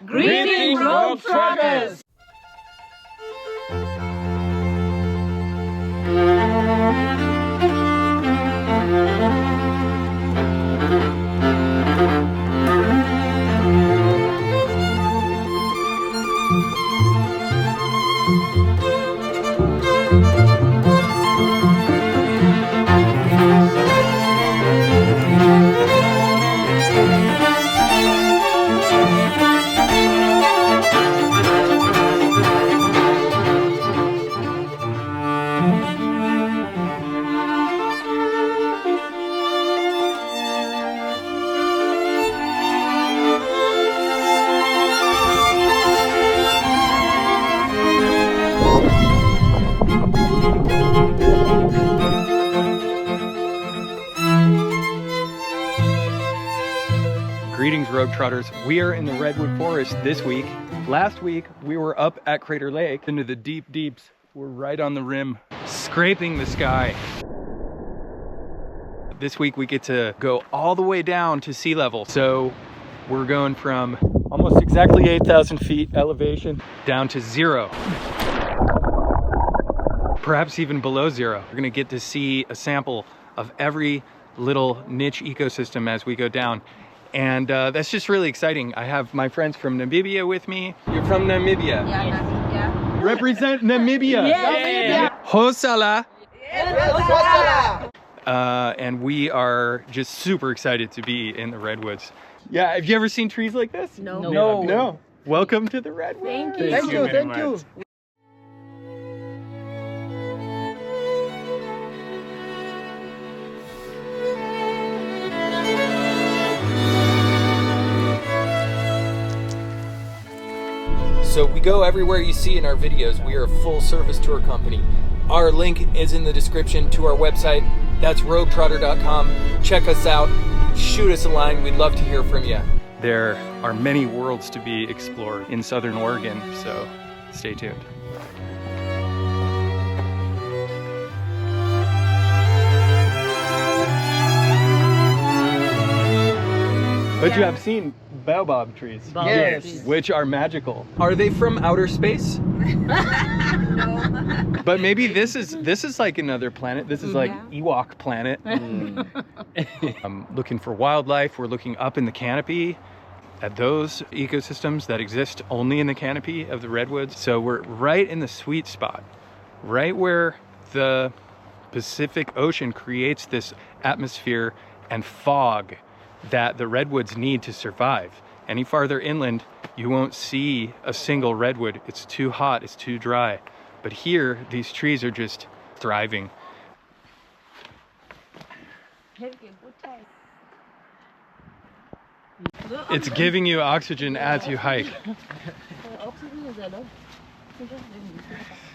Greetings, Globetrotters! Greetings, Globetrotters. We are in the Redwood Forest this week. Last week, we were up at Crater Lake into the deep deeps. We're right on the rim, scraping the sky. This week, we get to go all the way down to sea level. So we're going from almost exactly 8,000 feet elevation down to 0. Perhaps even below 0. We're gonna get to see a sample of every little niche ecosystem as we go down. And that's just really exciting. I have my friends from Namibia with me. You're from Namibia? Yeah, Namibia. Represent Namibia. Yeah. Hosala. Yes, And we are just super excited to be in the Redwoods. Yeah, have you ever seen trees like this? No. No. Welcome to the Redwoods. Thank you. Thank you. So we go everywhere you see in our videos. We are a full service tour company. Our link is in the description to our website. That's roguetrotter.com. Check us out. Shoot us a line. We'd love to hear from you. There are many worlds to be explored in Southern Oregon, so stay tuned. But you have seen baobab trees, Yes. which are magical. Are they from outer space? No. But maybe this is like another planet. This is like Ewok planet. I'm looking for wildlife. We're looking up in the canopy at those ecosystems that exist only in the canopy of the redwoods. So we're right in the sweet spot, right where the Pacific Ocean creates this atmosphere and fog that the redwoods need to survive. Any farther inland, you won't see a single redwood. It's too hot, it's too dry. But here, these trees are just thriving. It's giving you oxygen as you hike.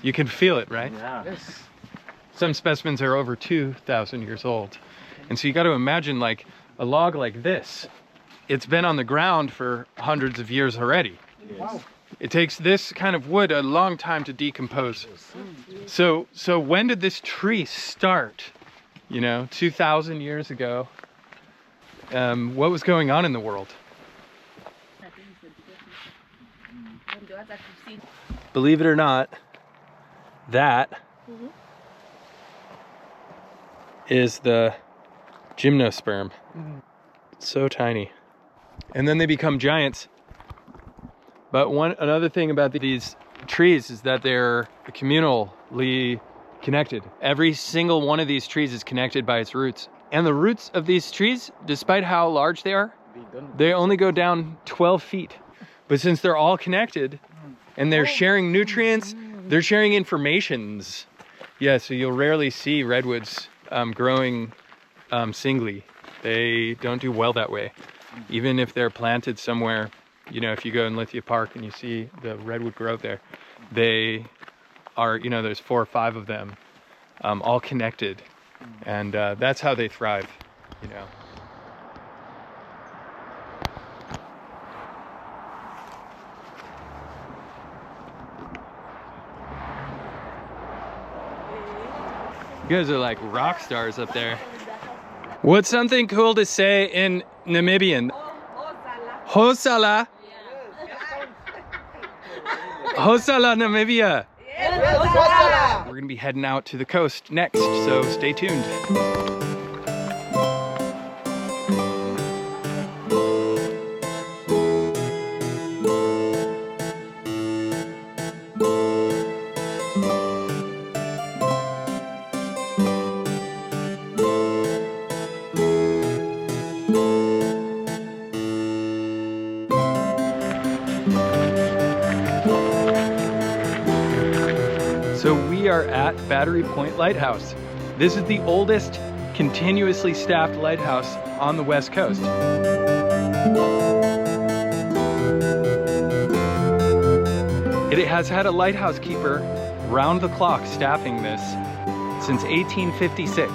You can feel it, right? Yeah. Some specimens are over 2,000 years old. And so you got to imagine like a log like this. It's been on the ground for hundreds of years already. Wow. It takes this kind of wood a long time to decompose. So when did this tree start? You know, 2,000 years ago. What was going on in the world? Believe it or not, that is the gymnosperm. It's so tiny. And then they become giants. But another thing about these trees is that they're communally connected. Every single one of these trees is connected by its roots. And the roots of these trees, despite how large they are, they only go down 12 feet. But since they're all connected and they're sharing nutrients, they're sharing informations. Yeah, so you'll rarely see redwoods growing singly. They don't do well that way. Even if they're planted somewhere, you know, if you go in Lithia Park and you see the redwood grove there, they are, you know, there's 4 or 5 of them, all connected. And that's how they thrive, you know. You guys are like rock stars up there. What's something cool to say in Namibian? Hosala. Hosala, Namibia. Yes, Hosala. We're gonna be heading out to the coast next, so stay tuned. So we are at Battery Point Lighthouse. This is the oldest continuously staffed lighthouse on the West Coast. It has had a lighthouse keeper round the clock staffing this since 1856.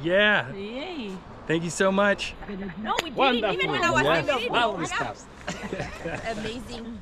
Yeah, Yay. thank you so much. No, we didn't Wonderful. even when I was Yes. single. Lovely stuff. Amazing.